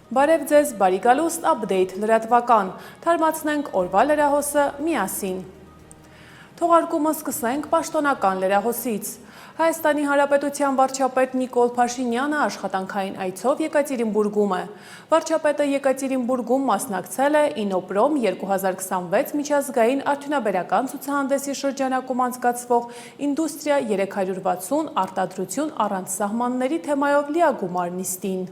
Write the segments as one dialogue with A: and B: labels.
A: Բարև ձեզ, բարի գալուստ, update լրատվական, թարմացնենք օրվա լրահոսը միասին։ Թողարկումը սկսենք պաշտոնական լրահոսից։ Հայաստանի Հանրապետության վարչապետ Նիկոլ Փաշինյանը աշխատանքային այցով Եկատերինբուրգում է։ Վարչապետը Եկատերինբուրգում մասնակցել է Ինոպրոմ 2026 միջազգային արդյունաբերական ցուցահանդեսի շրջանակում անցկացվող Ինդուստրիա 360 արտադրություն առանց սահմանների թեմայով լիագումար նիստին։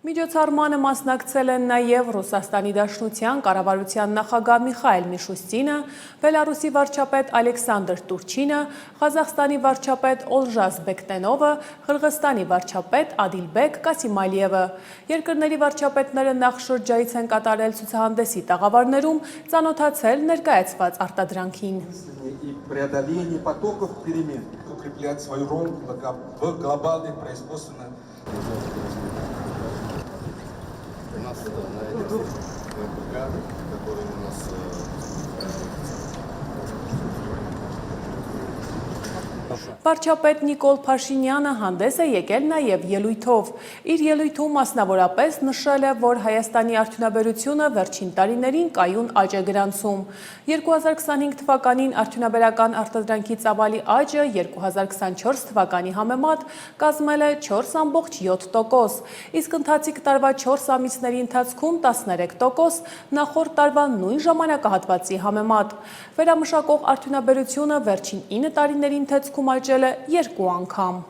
A: Միջոցառմանը մասնակցել են նաև Ռուսաստանի Դաշնության կառավարության նախագահ Միխայել Միշուստինը, Բելարուսի վարչապետ Ալեքսանդր Տուրչինը, Ղազախստանի վարչապետ Օլժաս Բեկտենովը, Ղրղստանի վարչապետ Ադիլբեկ Կասիմալիևը։ Երկրների վարչապետները նախ շրջայց են կատարել ցուցահանդեսի տաղավարներում, ծանոթացել ներկայացված արտադրանքին։
B: У нас на этих ВПК, которые у нас
A: Վարչապետ Նիկոլ Փաշինյանը հանդես է եկել նաև ելույթով։ Իր ելույթում մասնավորապես նշել է, որ Հայաստանի արդյունաբերությունը վերջին տարիներին կայուն աճ է գրանցում։ 2025 թվականին արդյունաբերական արտադրանքի ծավալի աճը 2024 թվականի համեմատ կազմել է 4,7%, իսկ ընթացիկ տարվա 4 ամիսների ընթացքում 13%, նախորդ տարվա նույն ժամանակահատվածի համեմատ։ Վերամշակող արդյունաբերությունը վերջին 9 տարիների ընթացքում աճել է 2 անգամ։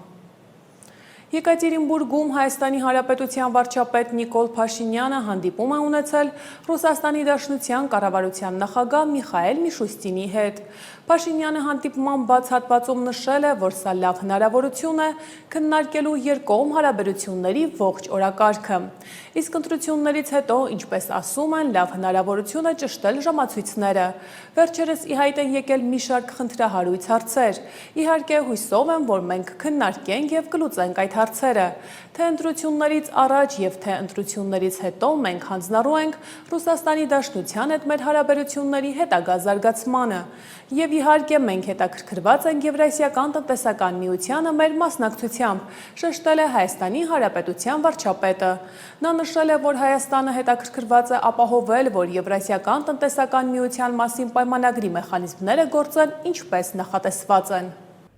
A: Եկատերինբուրգում Հայաստանի Հանրապետության վարչապետ Նիկոլ Փաշինյանը հանդիպում է ունեցել Ռուսաստանի Դաշնության կառավարության նախագահ Միխայել Միշուստինի հետ։ Փաշինյանը հանդիպման բաց հատվածում նշել է, որ սա լավ հնարավորություն է քննարկելու երկկողմ հարաբերությունների ողջ օրակարգը։ Իսկ ընտրություններից հետո, ինչպես ասում են, լավ հնարավորություն է ճշտել ժամացույցները։ Վերջերս ի հայտ են եկել մի շարք խնդրահարույց հարցեր։ Իհարկե հույսով եմ, որ մենք քննարկենք եւ կլուծենք այդ հարցերը։ Թե ընտրություններից առաջ եւ թե ընտրություններից հետո մենք հանձնառու ենք Ռուսաստանի Դաշնության հետ մեր հարաբերությունների հետագա զարգացմանը։ Եվ իհարկե մենք հետաքրքրված ենք Եվրասիական տնտեսական միությանը մեր մասնակցությամբ, շեշտել է Հայաստանի Հանրապետության վարչապետը։ Նա նշել է, որ Հայաստանը հետաքրքրված է ապահովել, որ Եվրասիական տնտեսական միության մասին պայմանագրի մեխանիզմները գործեն ինչպես նախատեսված են։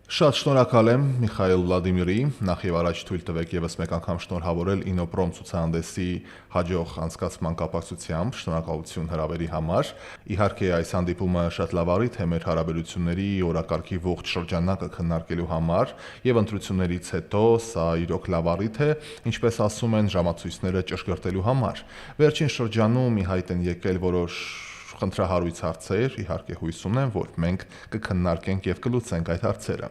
C: Շատ շնորհակալ եմ Միխայել Վլադիմիրի, նախ եւ առաջ թույլ տվեք եւս մեկ անգամ շնորհավորել Ինոպրոմ ցուցահանդեսի հաջող անցկացման կապակցությամբ, շնորհակալություն հրավերի համար։ Իհարկե այս հանդիպումը շատ լավ առիթ է մեր հարաբերությունների օրակարգի ողջ շրջանակը քննարկելու համար եւ ընտրություններից հետո սա իրոք լավ առիթ է, ինչպես ասում են, ժամացույցները ճշգրտելու համար։ Վերջին շրջանում ի հայտ են եկել որոշ խնդրահարույց հարցեր, իհարկե հույս ունեմ, որ մենք կքննարկենք եւ կլուծենք այդ հարցերը։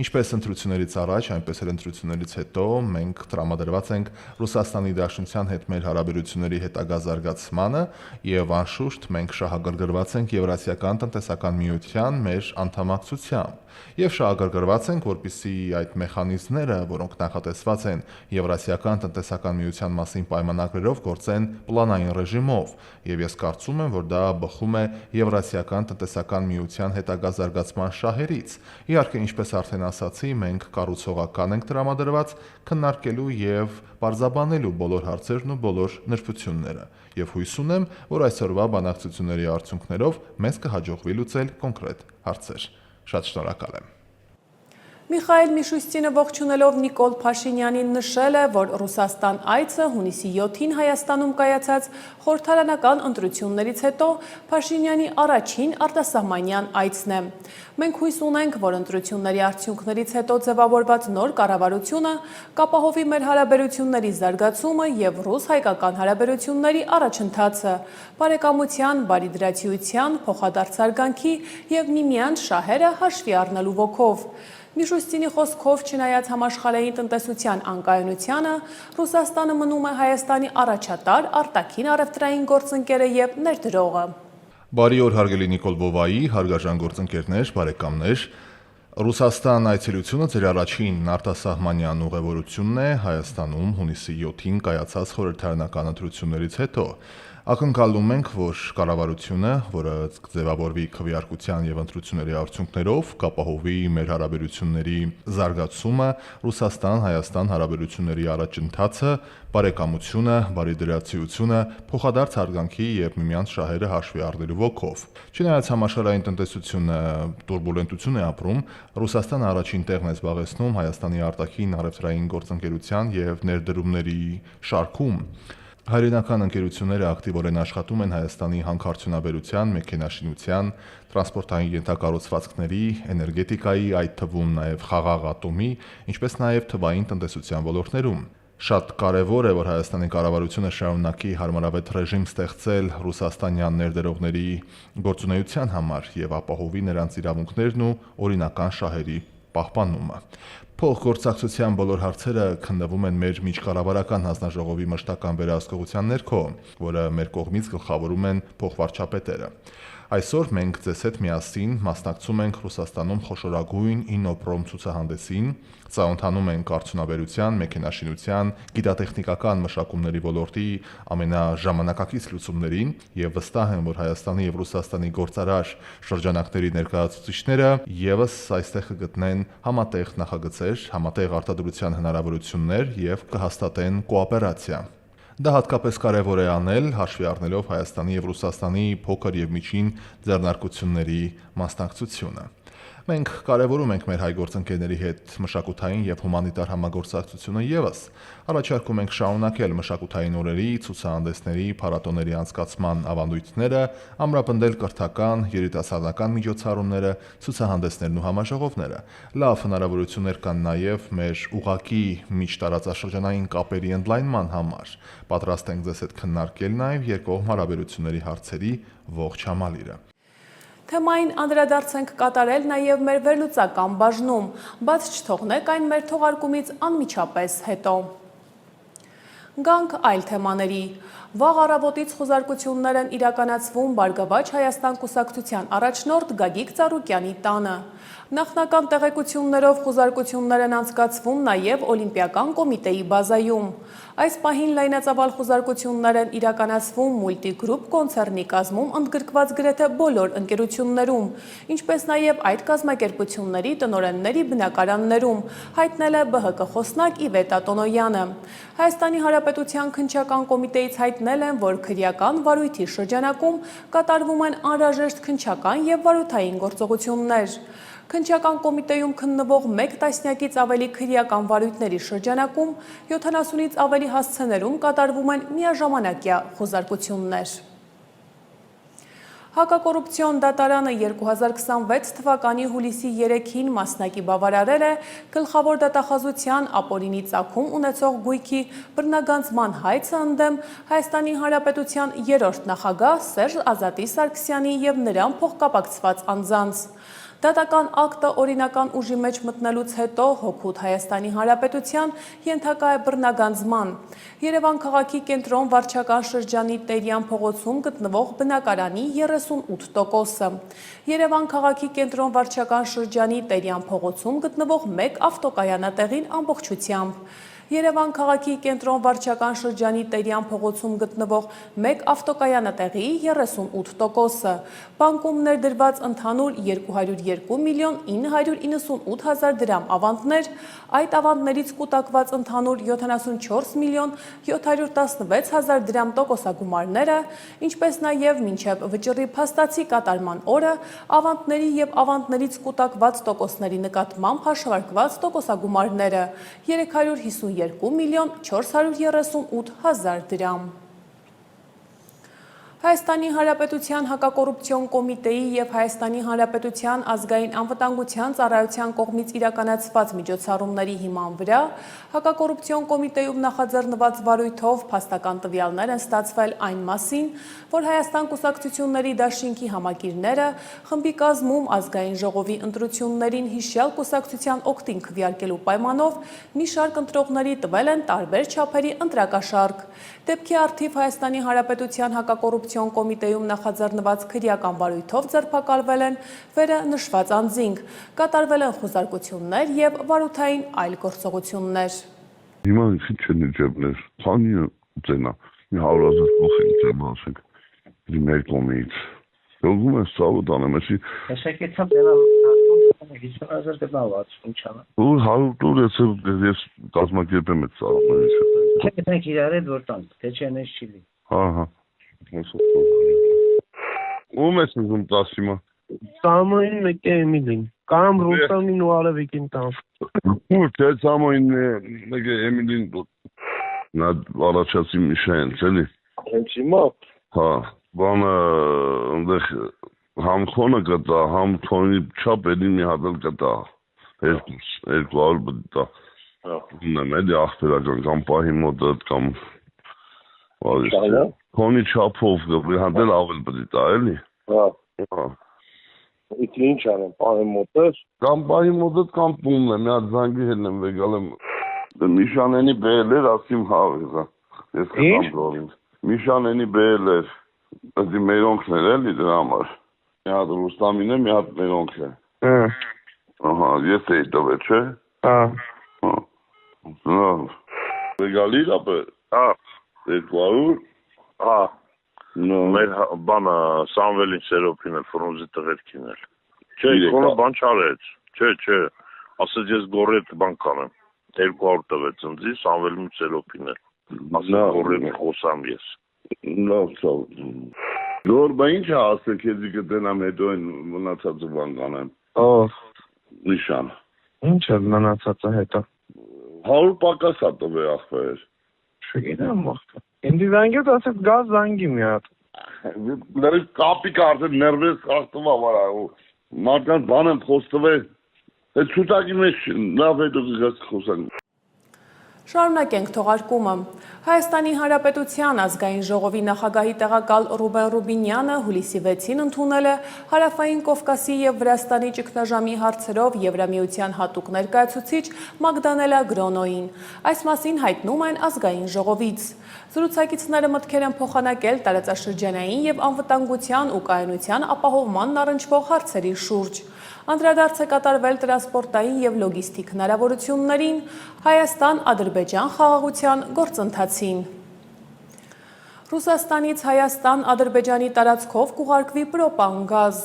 C: Ինչպես ընտրություններից առաջ, այնպես էլ ընտրություններից հետո մենք տրամադրված ենք Ռուսաստանի Դաշնության հետ մեր հարաբերությունների հետագա զարգացմանը եւ անշուշտ մենք շահագրգռված ենք Եվրասիական տնտեսական միության մեր անդամակցությամբ եւ շահագրգռված ենք, որպեսզի այդ մեխանիզմները, որոնք նախատեսված են Եվրասիական տնտեսական միության մասին պայմանագրերով, գործեն պլանային ռեժիմով եւ ես կարծում եմ, որ դա բխում է Եվրասիական տնտեսական միության հետագա զարգացման շահերից։ Իհարկե, ինչպես արդեն ասացի, մենք կառուցողական ենք տրամադրված քննարկելու եւ բարձաբանելու բոլոր հարցերն ու բոլոր նրբությունները եւ հույս ունեմ, որ այսօրվա բանակցությունների արդյունքներով մեզ կհաջողվի լուծել կոնկրետ հարցեր։ Շատ շնորհակալ եմ։
A: Միխայել Միշուստինը ողջունելով Նիկոլ Փաշինյանին նշել է, որ Ռուսաստան այցը հունիսի 7-ին Հայաստանում կայացած խորհրդարանական ընտրություններից հետո Փաշինյանի առաջին արտասահմանյան այցն է։ Մենք հույս ունենք, որ ընտրությունների արդյունքներից հետո ձևավորված նոր կառավարությունը կապահովի մեր հարաբերությունների զարգացումը եւ ռուս-հայկական հարաբերությունների առաջընթացը, բարեկամության, բարիդրացիության, փոխադարձարգանքի եւ միմյանց շահերը հաշվի առնելու ոգով։ Միշուստինի խոսքով, չնայած համաշխարհային տնտեսության անկայունությանը, Ռուսաստանը մնում է Հայաստանի առաջատար արտաքին առևտրային գործընկերը եւ ներդրողը։
C: Բարի օր հարգելի Նիկոլ Բովայի, հարգարժան գործընկերներ, բարեկամներ։ Ռուսաստան այցելությունը ձեր առաջին արտասահմանյան ուղևորությունն է Հայաստանում հունիսի 7-ին կայացած խորհրդարանական ընտրություններից հետո։ Ակնկալում ենք, որ կառավարությունը, որը կձևավորվի քվեարկության եւ ընտրությունների արդյունքներով, կապահովի մեր հարաբերությունների զարգացումը, Ռուսաստան-Հայաստան հարաբերությունների առաջընթացը, բարեկամությունը, բարիդրացիությունը, փոխադարձ հարգանքի եւ միմյանց շահերը հաշվի առնելու ոգով։ Չնայած համաշխարհային տնտեսությունը տուրբուլենտություն է ապրում, Ռուսաստանը առաջին տեղն է զբաղեցնում Հայաստանի արտաքին առևտրային գործընկերության եւ ներդրումների շարքում։ Հայրենական ընկերությունները ակտիվորեն աշխատում են Հայաստանի հանքարդյունաբերության, մեքենաշինության, տրանսպորտային ենթակառուցվածքների, էներգետիկայի, այդ թվում նաև խաղաղ ատոմի, ինչպես նաև թվային տնտեսության ոլորտներում։ Շատ կարևոր է, որ Հայաստանի կառավարությունը շարունակի հարմարավետ ռեժիմ ստեղծել ռուսաստանյան ներդրողների գործունեության համար եւ ապահովի նրանց իրավունքներն ու օրինական շահերի պահպանումը։ Փոխգործակցության բոլոր հարցերը քննվում են մեր միջկառավարական հանձնաժողովի մշտական վերահսկողության ներքո, որը մեր կողմից գլխավորում են փոխվարչապետերը։ Այսօր մենք ձեզ հետ միասին մասնակցում ենք Ռուսաստանում խոշորագույն Ինոպրոմ ցուցահանդեսին, ծանոթանում ենք արդյունաբերության, մեքենաշինության, գիտատեխնիկական մշակումների ոլորտի ամենաժամանակակից լուծումներին եւ վստահ եմ, որ Հայաստանի եւ Ռուսաստանի գործարար շրջանակների ներկայացուցիչները եւս այստեղ կգտնեն համատեղ նախագծեր, համատեղ արտադրության հնարավորություններ եւ կհաստատեն կooperացիա։ Դա հատկապես կարևոր է անել, հաշվի առնելով Հայաստանի եւ Ռուսաստանի փոքր եւ միջին ձեռնարկությունների մասնակցությունը։ Մենք կարևորում ենք մեր հայ գործընկերների հետ մշակութային եւ հումանիտար համագործակցությունը եւս։ Առաջարկում ենք շարունակել մշակութային օրերի, ցուցահանդեսների, փառատոների անցկացման ավանդույթները, ամրապնդել կրթական, երիտասարդական միջոցառումները, ցուցահանդեսներն ու համաժողովները։ Լավ հնարավորություններ կան նաեւ մեր ուղակի միջտարածաշրջանային կապերի ընդլայնման համար։ Պատրաստ ենք ձեզ հետ քննարկել նաեւ երկկողմ հարաբերությունների հարցերի ողջ համալիրը։
A: Թեմային անդրադարձ ենք կատարել նաև մեր վերլուծական բաժնում, բաց չթողնեք այն մեր թողարկումից անմիջապես հետո։ Գանք այլ թեմաների։ Վաղ առավոտից խուզարկություններ են իրականացվում Բարգավաճ Հայաստան կուսակցության առաջնորդ Գագիկ Ծառուկյանի տանը։ Նախնական տեղեկություններով խուզարկություններ են անցկացվում նաև Օլիմպիական կոմիտեի բազայում։ Այս պահին լայնածավալ խուզարկություններ են իրականացվում Multigroup կոնցեռնի կազմում ընդգրկված գրեթե բոլոր ընկերություններում, ինչպես նաև այդ կազմակերպությունների տնօրենների բնակարաններում, հայտնել է ԲՀԿ խոսնակ Իվետ Ատոնոյանը։ Հայաստանի Հանրապետության քննչական կոմիտեից հայտնել են, որ քրեական վարույթի շրջանակում կատարվում են անհրաժեշտ քննչական եւ վարութային գործողություններ։ Քննչական կոմիտեում քննվող 1 տասնյակից ավելի քրեական վարույթների շրջանակում 70-ից ավելի հասցեներում կատարվում են միաժամանակյա խուզարկություններ։ Հակակոռուպցիոն դատարանը 2026 թվականի հուլիսի 3-ին մասնակի բավարարել է գլխավոր դատախազության ապօրինի ծագում ունեցող գույքի բռնագանձման հայցը ընդդեմ Հայաստանի Հանրապետության 3-րդ նախագահ Սերժ Ազատի Սարգսյանի եւ նրան փոխկապակցված անձանց։ Դատական ակտը օրինական ուժի մեջ մտնելուց հետո հօգուտ Հայաստանի Հանրապետության ենթակա է բռնագանձման։ Երևան քաղաքի կենտրոն վարչական շրջանի Տերյան փողոցում գտնվող բնակարանի 38%-ը։ Երևան քաղաքի կենտրոն վարչական շրջանի Տերյան փողոցում գտնվող 1 ավտոկայանատեղին ամբողջությամբ։ Երևան քաղաքի կենտրոն վարչական շրջանի Տերյան փողոցում գտնվող 1 ավտոկայանատեղի 38%-ը, բանկում ներդրված ընդհանուր 202 միլիոն 998 հազար դրամ ավանդներ, այդ ավանդներից կուտակված ընդհանուր 74 միլիոն 716 հազար դրամ տոկոսագումարները, ինչպես նաև մինչև վճռի փաստացի կատարման օրը ավանդների եւ ավանդներից կուտակված տոկոսների նկատմամբ հաշվարկված տոկոսագումարները 352 միլիոն 438 հազար դրամ։ Հայաստանի Հանրապետության հակակոռուպցիոն կոմիտեի եւ Հայաստանի Հանրապետության ազգային անվտանգության ծառայության կողմից իրականացված միջոցառումների հիման վրա հակակոռուպցիոն կոմիտեում նախաձեռնված վարույթով փաստական տվյալներ են ստացվել այն մասին, որ Հայաստան կուսակցությունների դաշինքի համակիրները խմբի կազմում ազգային ժողովի ընտրություններին հիշյալ կուսակցության օգտին քվեարկելու պայմանով մի շարք ընտրողների տվել են տարբեր չափերի ընտրակաշառք։ Դեպքի առթիվ Հայաստանի Հանրապետության հակակոռուպցիոն կոմիտեում նախաձեռնված քրեական վարույթով ձերբակալվել են վերը նշված անձինք, կատարվել են խուզարկություններ եւ վարութային այլ գործողություններ։
D: Հիմա ինչ չեն ջերմներ, քանի ծենա 100,000 փոխենք դեմասենք դիմեր կոմից Ողում ես ծավոտ անեմ, էսի
E: Հեսակեցամ դենալ 50,000 գտնաված, ինչ անա
D: ու 100 տուր ես կազմակերպեմ այդ ծավոտ
E: Չէ գտնենք իրար հետ որ տանք, թե չէ նես չիլի
D: Հա Ում ես ուզում տասիմա
F: Սամոյին մեկ է Էմիլին, կամ Ռուստամին ու Արևիկին տան
D: Ու թե Սամոյին մեկ է Էմիլին նա առաջացի Միշայենց, էլի
F: Հենց հիմա
D: Հա Բանը ընդեղ համ քոնը կտա, համ քոնի չափ էլի մի հատ էլ կտա, 200 բտա, ունեմ էլի ախտերական կամ պահի մոտդ կամ քոնի չափով մի հատ էլ ավել պտի տա էլի,
F: Իդի ինչ անեմ, պահի մոտես
D: կամ պահի մոտդ կամ տունն է, մի հատ զանգի հել եմ վեգալ եմ, Միշանենի բել էր, ասիմ հավեզա, ես կտամ դորին, Միշանենի բել էր, Դի մերոնքն էր էլի դրա համար, մի հատ Ռուստամին է, մի հատ մերոնք է, ահա, ես էի տվել, չէ, վեգալի ապը, 200,
G: մեր բանը Սամվելին Սերոպին էլ Ֆրունզի տղերքին էլ, չէ, քոնը բան չարեց, չէ, ասեց ես գորետ բան կանեմ, 200 տվեց ընձի, Սամվելին Սերոպին էլ, ասեց գորետ խոսամ ես,
D: լավ ծավ, գոր բա ինչ է ասել քեզի կտենամ հետո են մնացածը բան կանեմ, նիշան,
F: Ինչ է մնացածը հետո
D: 100 պակաս է տվել ախպեր,
F: Չգիտեմ մախտը Ինձի զանգեց ասեց գազ զանգի մի հատ
D: Լրի կապիկ արդեն ներվես ախտվա վարա, մարդկանց բան եմ խոստվել, այդ շուտակի մեջ լավ հետո կգաս խոսանք,
A: Շարունակենք թողարկումը։ Հայաստանի Հանրապետության ազգային ժողովի նախագահի տեղակալ Ռուբեն Ռուբինյանը հուլիսի 6-ին ընդունել է Հարավային Կովկասի և Վրաստանի ճգնաժամի հարցերով Եվրամիության հատուկ ներկայացուցիչ Մագդանելա Գրոնոյին։ Այս մասին հայտնում են ազգային ժողովից։ Զրուցակիցները մտքեր են փոխանակել տարածաշրջանային և անվտանգության ու կայունության ապահովմանն առնչվող հարցերի շուրջ։ Անդրադարձ է կատարվել տրանսպորտային և լոգիստիկ հնարավորություններին, Հայաստան-Ադրբեջան խաղաղության գործընթացին։ Ռուսաստանից Հայաստան-Ադրբեջանի տարածքով կուղարկվի պրոպան-գազ։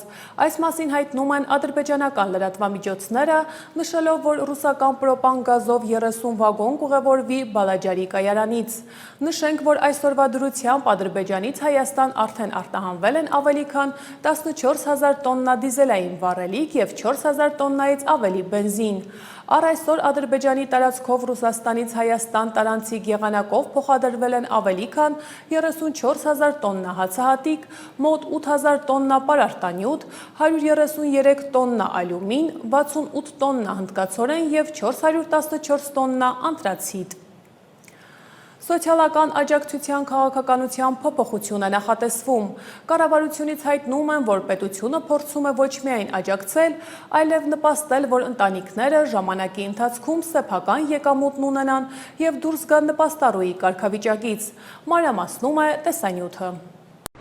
A: Այս մասին հայտնում են ադրբեջանական լրատվամիջոցները, նշելով, որ ռուսական պրոպան-գազով 30 վագոն կուղևորվի Բալաջարի կայարանից։ Նշենք, որ այսօրվա դրությամբ Ադրբեջանից Հայաստան արդեն արտահանվել են ավելի քան 14,000 տոննա դիզելային վառելիք և 4,000 տոննայից ավելի բենզին։ Առ այսօր Ադրբեջանի տարածքով Ռուսաստանից Հայաստան տարանցիկ եղանակով փոխադրվել են ավելի քան 34,000 տոննա հացահատիկ, մոտ 8,000 տոննա պարարտանյութ, 133 տոննա ալյումին, 68 տոննա հնդկացորեն և 414 տոննա անտրացիտ։ Սոցիալական աջակցության քաղաքականության փոփոխություն է նախատեսվում։ Կառավարությունից հայտնում են, որ պետությունը փորձում է ոչ միայն աջակցել, այլև նպաստել, որ ընտանիքները ժամանակի ընթացքում սեփական եկամուտն ունենան և դուրս գան նպաստառուի կարգավիճակից։ Մանրամասնում է տեսանյութը։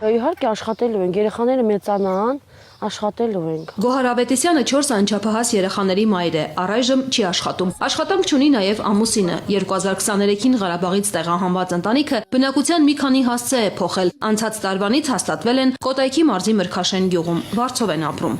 H: Իհարկե աշխատելու ենք, երեխաները մեծանան, աշխատելու ենք։
I: Գոհար Ավետիսյանը 4 անչափահաս երեխաների մայր է, առայժմ չի աշխատում։ Աշխատանք չունի նաև ամուսինը։ 2023-ին Ղարաբաղից տեղահանված ընտանիքը բնակության մի քանի հասցե է փոխել։ Անցած տարվանից հաստատվել են Կոտայքի մարզի Մրգաշեն գյուղում, Վարձով են ապրում։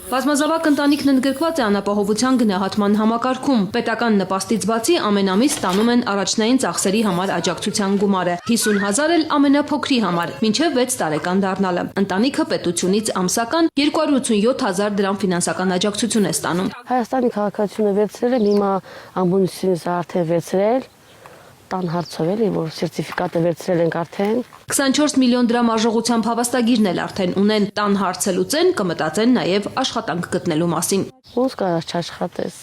I: Բազմազավակ ընտանիքն ընդգրկված է անապահովության գնահատման համակարգում։ Պետական նպաստից բացի ամեն ամիս ստանում են առաջնային ծախսերի համար աջակցության գումարը, 50,000 էլ ամենափոքրի համար, մինչև 6 տարեկան դառնալը։ Ընտանիքը պետությունից ամսական 287,000 դրամ ֆինանսական աջակցություն է ստանում։
H: Հայաստանի քաղաքացիությունը վերցրել եմ, հիմա ամբունությունից արդեն վերցրել, տան հարցով էլի, որ սերտիֆիկատը վերցրել ենք արդեն։
I: 24 միլիոն դրամ արժողությամբ հավաստագիրն էլ արդեն ունեն, տան հարցը լուծեն, կմտածեն նաև աշխատանք գտնելու մասին։
H: Ոնց կարաս չաշխատես։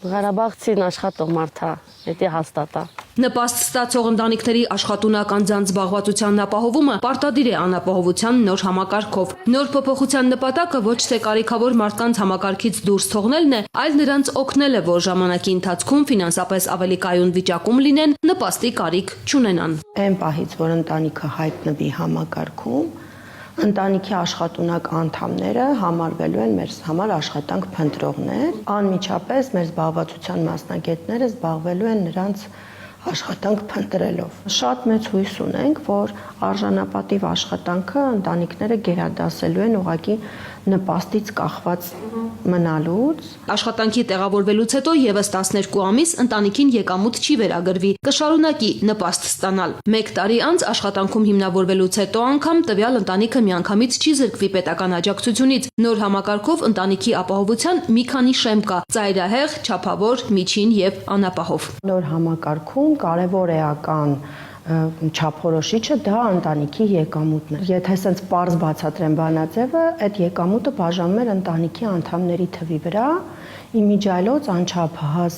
H: Ղարաբաղցին աշխատող մարդ է, դա հաստատ է։
I: Նպաստ ստացող ընտանիքների աշխատունակ անձանց զբաղվածության ապահովումը պարտադիր է անապահովության նոր համակարգով։ Նոր փոփոխության նպատակը ոչ թե կարիքավոր մարդկանց համակարգից դուրս թողնելն է, այլ նրանց օգնելը, որ ժամանակի ընթացքում ֆինանսապես ավելի կայուն վիճակում լինեն, նպաստի կարիք չունենան։
J: Այն պահից, որ ընտանիքը հայտնվի համակարգում, ընտանիքի աշխատունակ անդամները համարվելու են մեր համար աշխատանք փնտրողներ, անմիջապես մեր զբաղվածության մասնագետները զբաղվելու են նրանց աշխատանք փնտրելով։ Շատ մեծ հույս ունենք, որ արժանապատիվ աշխատանքը ընտանիքները գերադասելու են ուղղակի նպաստից կախված մնալուց։
I: Աշխատանքի տեղավորվելուց հետո եւս 12 ամիս ընտանիքին եկամուտ չի վերագրվի, կշարունակի նպաստ ստանալ։ 1 տարի անց աշխատանքում հիմնավորվելուց հետո անգամ տվյալ ընտանիքը միանգամից չի զրկվի պետական աջակցությունից։ Նոր համակարգով ընտանիքի ապահովության մի քանի շեմ կա՝ ծայրահեղ, չափավոր, միջին եւ անապահով։
J: Նոր համակարգում կարևոր էական չափորոշիչը դա ընտանիքի եկամուտն է։ Եթե ասենց պարզ բացատրեմ բանաձևը, այդ եկամուտը բաժանում էր ընտանիքի անդամների թվի վրա, իմիջիայլոց անչափահաս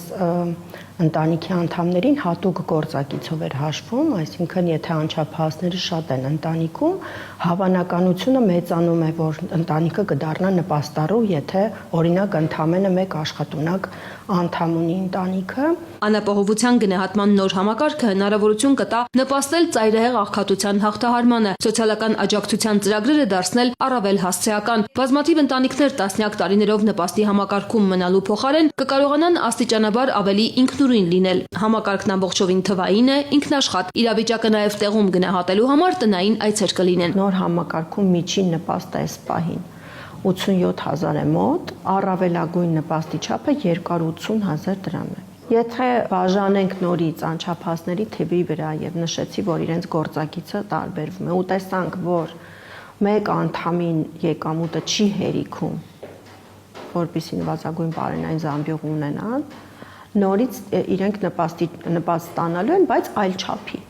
J: ընտանիքի անդամներին հատուկ գործակիցով էր հաշվում, այսինքն եթե անչափահասները շատ են ընտանիքում, հավանականությունը մեծանում է, որ ընտանիքը կդառնա նպաստառու, եթե օրինակ ընդամենը մեկ աշխատունակ անդամ ունի ընտանիքը։
I: Անապահովության գնահատման նոր համակարգը հնարավորություն կտա նպաստել ծայրահեղ աղքատության հաղթահարմանը, սոցիալական աջակցության ծրագրերը դարձնել առավել հասցեական։ Բազմաթիվ ընտանիքներ տասնյակ տարիներով նպաստի համակարգում մնալու փոխարեն կկարողանան աստիճանաբար ավելի ինքնուրույն լինել։ Համակարգն ամբողջովին թվային է, ինքնաշխատ, իրավիճակը նաև տեղում գնահատելու համար տնային այցեր կլինեն։
J: Նոր համակարգում միջին նպաստը այս պահին 87,000 է մոտ, առավելագույն նպաստի չափը 280,000 դրամ է։ Եթե բաժանենք նորից անչափահասների թվի վրա եւ նշեցի, որ իրենց գործակիցը տարբերվում է, ու տեսանք, որ մեկ անդամին եկամուտը չի հերիքում, որպեսզի նվազագույն բարենային զամբյուղ ունենան, նորից իրենք նպաստ ստանալու են, բայց այլ չափի։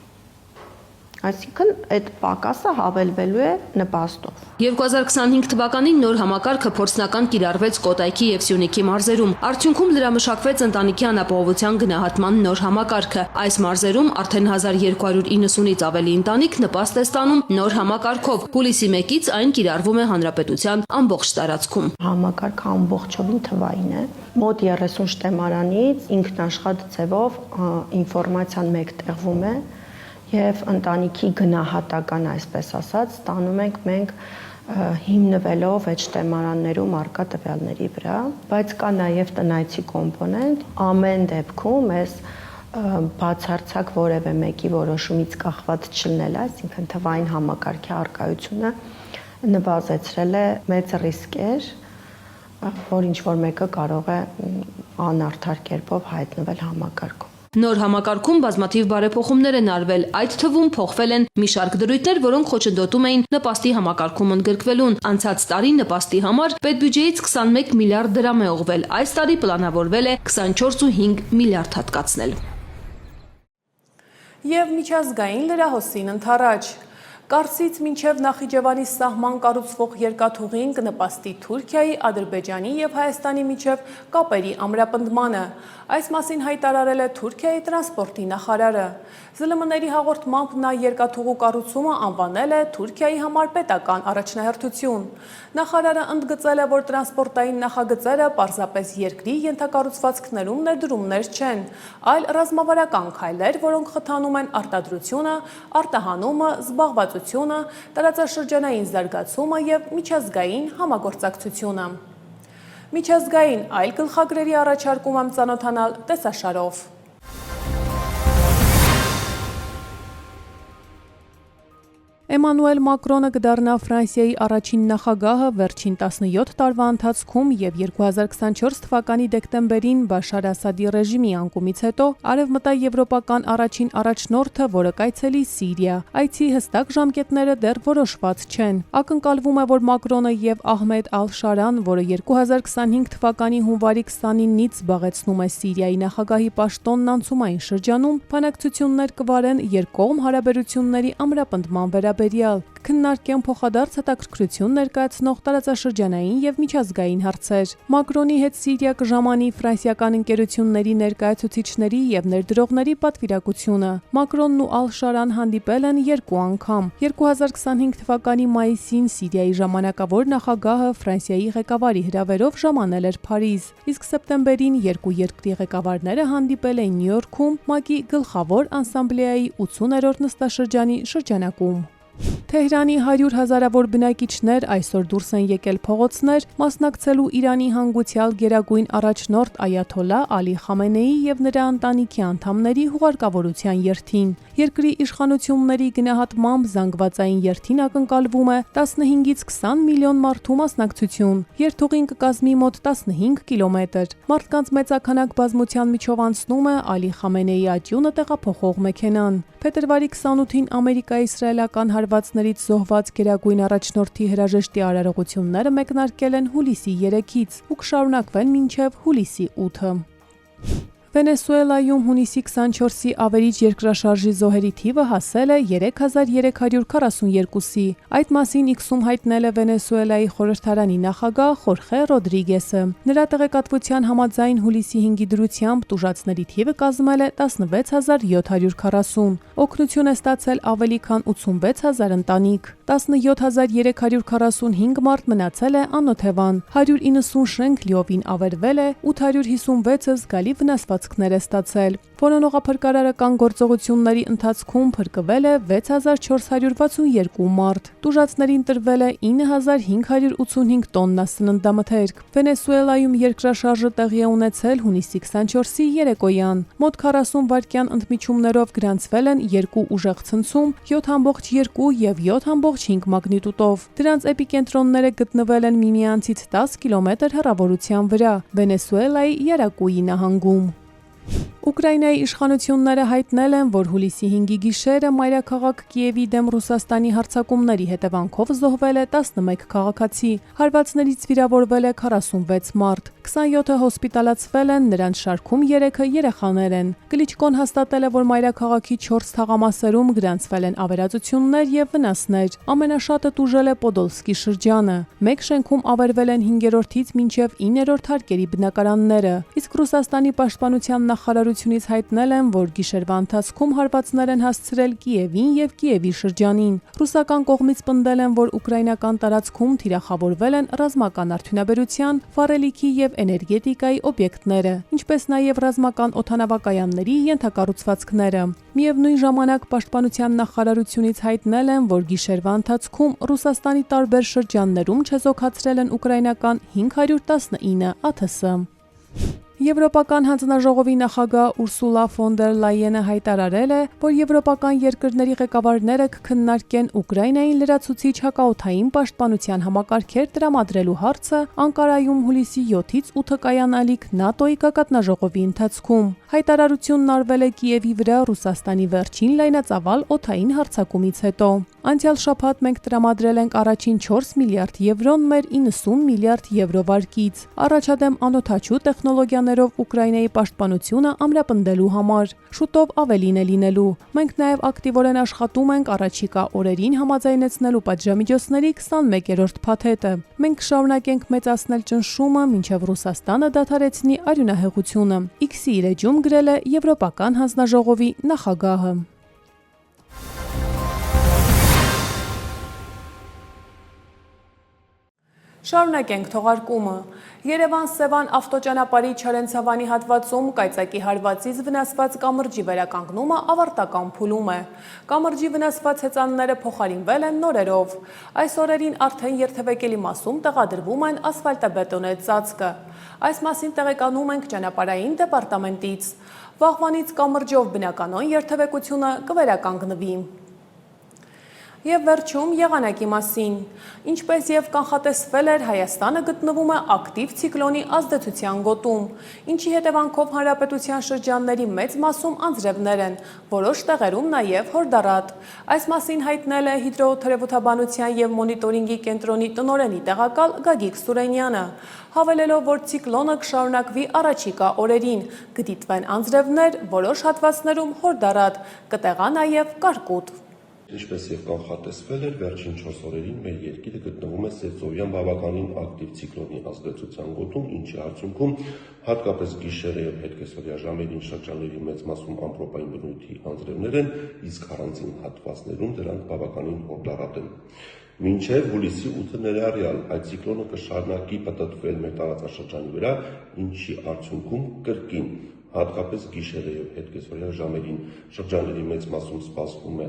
J: Այսինքն այդ պակասը հավելվելու է նպաստով։
I: 2025 թվականին նոր համակարգը փորձնական կիրառվեց Կոտայքի եւ Սյունիքի մարզերում։ Արդյունքում դրամշակվեց ընտանիքի անապահովության գնահատման նոր համակարգը։ Այս մարզերում արդեն 1290-ից ավելի ընտանիք նպաստ է ստանում նոր համակարգով։ Հուլիսի 1-ից այն կիրառվում է հանրապետության ամբողջ տարածքում։
J: Համակարգը ամբողջովին թվային է։ Մոտ 30 շտեմարանից ինքնաշխատ ձևով ինֆորմացիան մեկտեղվում է եւ ընտանիքի գնահատական, այսպես ասած, ստանում ենք մենք հիմնվելով այդ շտեմարաններում արկա տվյալների վրա, բայց կա նաեւ տնայցի կոմպոնենտ, ամեն դեպքում այս բացարձակ որևէ մեկի որոշումից կախված չլինել, այսինքն թվային համակարգի արկայությունը նվազեցրել է մեծ ռիսկեր, որ ինչ որ մեկը կարող է անարդար կերպով հայտնվել համակարգում։
I: Նոր համակարգում բազմաթիվ բարեփոխումներ են արվել, այդ թվում փոխվել են մի շարք դրույթներ, որոնք խոչընդոտում էին նպաստի համակարգում ընդգրկվելուն։ Անցած տարի նպաստի համար պետբյուջեից 21 միլիարդ դրամ է ուղղվել, այս տարի պլանավորվել է 24.5 միլիարդ հատկացնել։
A: Եվ միջազգային լրահոսին ընթառաջ։ Կարսից մինչև Նախիջևանի սահման կառուցվող երկաթուղին կնպաստի Թուրքիայի, Ադրբեջանի եւ Հայաստանի միջև կապերի ամրապնդմանը։ Այս մասին հայտարարել է Թուրքիայի տրանսպորտի նախարարը։ ԶԼՄ-ների հաղորդմամբ նա երկաթուղու կառուցումը անվանել է Թուրքիայի համար պետական առաջնահերթություն։ Նախարարը ընդգծել է, որ տրանսպորտային նախագծերը պարզապես երկրի ենթակառուցվածքներում ներդրումներ չեն, այլ ռազմավարական քայլեր, որոնք խթանում են արտադրությունը, արտահանումը, զբաղվածությունը, տարածաշրջանային զարգացումը եւ միջազգային համագործակցությունը։ Միջազգային այլ գլխագրերի առաջարկում եմ ծանոթանալ տեսաշարով։ Էմանուել Մակրոնը կդառնա Ֆրանսիայի առաջին նախագահը վերջին 17 տարվա ընթացքում եւ 2024 թվականի դեկտեմբերին Բաշար Ասադի ռեժիմի անկումից հետո արևմտաեվրոպական առաջին առաջնորդը, որը կայցելի Սիրիա։ Այցի հստակ ժամկետները դեռ որոշված չեն։ Ակնկալվում է, որ Մակրոնը եւ Ահմեդ Ալ-Շարան, որը 2025 թվականի հունվարի 29-ից զբաղեցնում է Սիրիայի նախագահի պաշտոնն անցումային շրջանում, բանակցություններ կվարեն երկկողմ հարաբերությունների ամրապնդման վերաբերյալ, քննարկեն փոխադարձ հետաքրքրություն ներկայացնող տարածաշրջանային եւ միջազգային հարցեր։ Մակրոնի հետ Սիրիա կժամանի ֆրանսիական ընկերությունների ներկայացուցիչների եւ ներդրողների պատվիրակությունը։ Մակրոնն ու Ալ-Շարան հանդիպել են 2 անգամ։ 2025 թվականի մայիսին Սիրիայի ժամանակավոր նախագահը Ֆրանսիայի ղեկավարի հրավերով ժամանել էր Փարիզ, իսկ սեպտեմբերին երկու երկրի ղեկավարները հանդիպել էին Նյու Յորքում ՄԱԿ-ի գլխավոր ասամբլեայի 80-րդ նստաշրջանի շրջանակում։ Թեհրանի 100 հազարավոր բնակիչներ այսօր դուրս են եկել փողոցներ, մասնակցելու Իրանի հանգուցյալ գերագույն առաջնորդ Այաթոլլա Ալի Խամենեի եւ նրա ընտանիքի անդամների հուղարկավորության երթին։ Երկրի իշխանությունների գնահատմամբ զանգվածային երթին ակնկալվում է 15-ից 20 միլիոն մարդու մասնակցություն։ Երթուղին կկազմի մոտ 15 կիլոմետր։ Մարդկանց մեծաքանակ բազմության միջով անցնում է Ալի Խամենեի ատյունը տեղափոխող մեքենան։ Փետրվարի 28-ին ամերիկա-իսրայելական հարվածներից զոհված գերագույն առաջնորդի հրաժեշտի արարողությունները մեկնարկել են հուլիսի 3-ից ու կշարունակվեն մինչև հուլիսի 8-ը։ Վենեսուելայում հունիսի 24-ի ավերիչ երկրաշարժի զոհերի թիվը հասել է 3342-ի։ Այդ մասին X-ում հայտնել է Վենեսուելայի խորհրդարանի նախագահ Խորխե Ռոդրիգեսը։ Նրա տեղեկատվության համաձայն հուլիսի 5-ի դրությամբ տուժածների թիվը կազմել է 16740։ Օգնություն է ստացել ավելի քան 86000 ընտանիք։ 17345 մարդ մնացել է անօթևան, 190 շենք լիովին ավերվել է, 856-ը զգալի վնասվածքներ է ստացել։ Որոնողափրկարարական գործողությունների ընթացքում փրկվել է 6462 մարդ։ Տուժածներին տրվել է 9585 տոննա սննդամթերք։ Վենեսուելայում երկրաշարժը տեղի է ունեցել հունիսի 24-ի երեկոյան։ Մոտ 40 վայրկյան ընդմիջումներով գրանցվել են 2 ուժեղ ցնցում, 7.2 եւ 7.5 մագնիտուդով։ Դրանց էպիկենտրոնները գտնվել են միմյանցից 10 կիլոմետր հեռավորության վրա, Վենեսուելայի Յարակուի նահանգում։ Ուկրաինայի իշխանությունները հայտնել են, որ հուլիսի 5-ի գիշերը մայրաքաղաք Կիևի դեմ Ռուսաստանի հարձակումների հետևանքով զոհվել է 11 քաղաքացի, հարվածներից վիրավորվել է 46 մարդ, 27-ը հոսպիտալացվել են, նրանց շարքում 3-ը երեխաներ են։ Կլիչկոն հաստատել է, որ մայրաքաղաքի 4 թաղամասերում գրանցվել են ավերածություններ եւ վնասներ։ Ամենաշատը տուժել է Պոդոլսկի շրջանը։ Մեկ շենքում ավերվել են 5-րդից մինչև 9-րդ հարկերի բնակարանները, իսկ Ռուսաստանի պաշտպանության նախարարությունից հայտնել են, որ գիշերվա ընթացքում հարվածներ են հասցրել Կիևին եւ Կիևի շրջանին։ Ռուսական կողմից պնդել են, որ ուկրաինական տարածքում թիրախավորվել են ռազմական արդյունաբերության, վառելիքի եւ էներգետիկայի օբյեկտները, ինչպես նաեւ ռազմական օդանավակայանների ենթակառուցվածքները։ Միևնույն ժամանակ պաշտպանության նախարարությունից հայտնել են, որ գիշերվա ընթացքում Ռուսաստանի տարբեր շրջաններում չեզոքացրել են ուկրաինական 519 ԱԹՍ։ Եվրոպական հանձնաժողովի նախագահ Ուրսուլա ֆոն դեր Լայենը հայտարարել է, որ եվրոպական երկրների ղեկավարները կքննարկեն Ուկրաինային լրացուցիչ հակաօդային պաշտպանության համակարգեր տրամադրելու հարցը Անկարայում հուլիսի 7-ից 8-ը կայանալիք ՆԱՏՕ-ի գագաթնաժողովի ընթացքում։ Հայտարարությունն արվել է Կիևի վրա Ռուսաստանի վերջին լայնածավալ օդային հարձակումից հետո։ Անցյալ շաբաթ մենք տրամադրել ենք առաջին 4 միլիարդ եվրոն մեր 90 միլիարդ եվրո վարկից։ Առաջադեմ անօդաչու տեխնոլոգիաներով Ուկրաինայի պաշտպանությունը ամրապնդելու համար։ Շուտով ավելին է լինելու։ Մենք նաև ակտիվորեն աշխատում ենք առաջիկա օրերին համաձայնեցնելու պատժամիջոցների 21-րդ փաթեթը։ Մենք կշարունակենք մեծացնել ճնշումը, մինչև Ռուսաստանը դադարեցնի արյունահեղությունը։ X-ի իր էջում գրել է Եվրոպական հանձնաժողովի նախագահը։ Շարունակենք թողարկումը։ Երևան-Սևան ավտոճանապարհի Չարենցավանի հատվածում կայծակի հարվածից վնասված կամրջի վերականգնումը ավարտական փուլում է։ Կամրջի վնասված հեծանները փոխարինվել են նորերով։ Այս օրերին արդեն երթևեկելի մասում տեղադրվում են ասֆալտաբետոնե ծածկը։ Այս մասին տեղեկանում ենք ճանապարհային դեպարտամենտից։ Վաղվանից կամրջով բնականոն երթևեկությունը կվերականգնվի։ Եվ վերջում եղանակի մասին։ Ինչպես եւ կանխատեսվել էր, Հայաստանը գտնվում է ակտիվ ցիկլոնի ազդեցության գոտում, ինչի հետևանքով հանրապետության շրջանների մեծ մասում անձրևներ են, որոշ տեղերում նաեւ հորդառատ։ Այս մասին հայտնել է հիդրոթերապևտաբանության եւ մոնիտորինգի կենտրոնի տնօրենի տեղակալ Գագիկ Սուրենյանը, հավելելով, որ ցիկլոնը կշարունակվի առաջիկա օրերին, կդիտվեն անձրևներ, որոշ հատվածներում հորդառատ, կտեղա նաեւ կարկուտ։
K: Ինչպես եւ կանխատեսվել էր, վերջին 4 օրերին մեր երկիրը գտնվում է սեզոնյան բավականին ակտիվ ցիկլոնի ազդեցության գոտում, ինչի արդյունքում հատկապես գիշերը եւ հետկեսօրյա ժամերին շրջանների մեծ մասում ամպրոպային բնույթի անձրևներ են, իսկ առանձին հատվածներում դրանք բավականին հորդառատ են։ Մինչև հուլիսի 8-ը ներառյալ այդ ցիկլոնը կշարունակի պտտվել մեր տարածաշրջանի վրա, ինչի արդյունքում կրկին հատկապես գիշերը եւ հետկեսօրյա ժամերին շրջանների մեծ մասում սպասվում է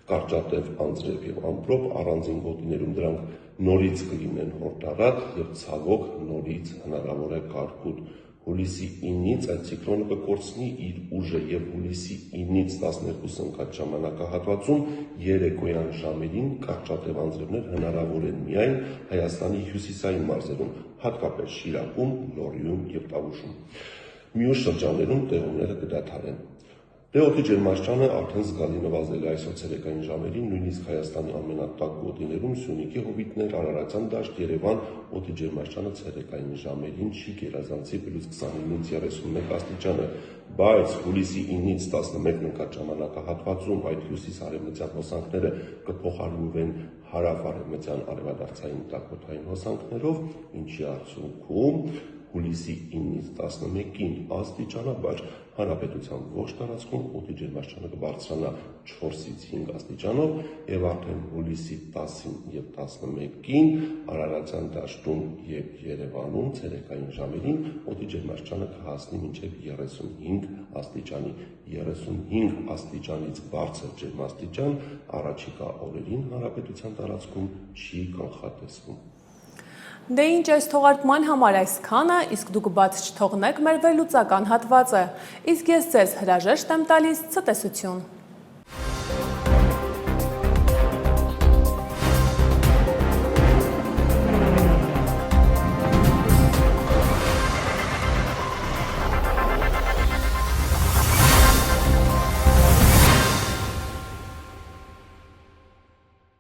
K: Կարճատև, Անձրև եւ Ամպրոպ առանձին գոտիներում դրանք նորից կլինեն հորդառատ եւ ցավոք նորից հնարավոր է կարկուտ։ Հուլիսի 9-ից այդ ցիկլոնը կկորցնի իր ուժը եւ հուլիսի 9-ից 12 ընկած ժամանակահատվածում երեկոյան ժամերին կարճատև անձրևներ հնարավոր են միայն Հայաստանի հյուսիսային մարզերում, հատկապես Շիրակում, Լոռիում եւ Տավուշում։ Մյուս շրջաններում տեղումները կդադարեն։ Օդի ջերմաստիճանը արդեն զգալի նվազել է այսօր ցերեկային ժամերին, նույնիսկ Հայաստանի ամենատաք գոտիներում Սյունիքի հովիտներ, Արարատյան դաշտ, Երևան, օդի ջերմաստիճանը ցերեկային ժամերին չի գերազանցի +29-ից 31 աստիճանը, բայց հուլիսի 9-ից 11 ընկած ժամանակահատվածում այդ հյուսիս-արևմտյան հոսանքները կփոխարինվեն հարավ-արևմտյան արևադարձային տաքոթային հոսանքներով, ինչի արդյունքում հուլիսի 9-ից 11-ին աստիճանաբար հանրապետության ողջ տարածքում օդի ջերմաստիճանը կբարձրանա 4-ից 5 աստիճանով եւ արդեն հուլիսի 10-ին եւ 11-ին Արարատյան դաշտում եւ Երևանում ցերեկային ժամերին օդի ջերմաստիճանը կհասնի մինչեւ 35 աստիճանի։ 35 աստիճանից բարձր ջերմաստիճան առաջիկա օրերին հանրապետության տարածքում չի կանխատեսվում։
A: Դե ինչ այս թողարկման համար այսքանը, իսկ դուք բաց չթողնեք մեր վերլուծական հատվածը, իսկ ես ձեզ հրաժեշտ եմ տալիս ցտեսություն։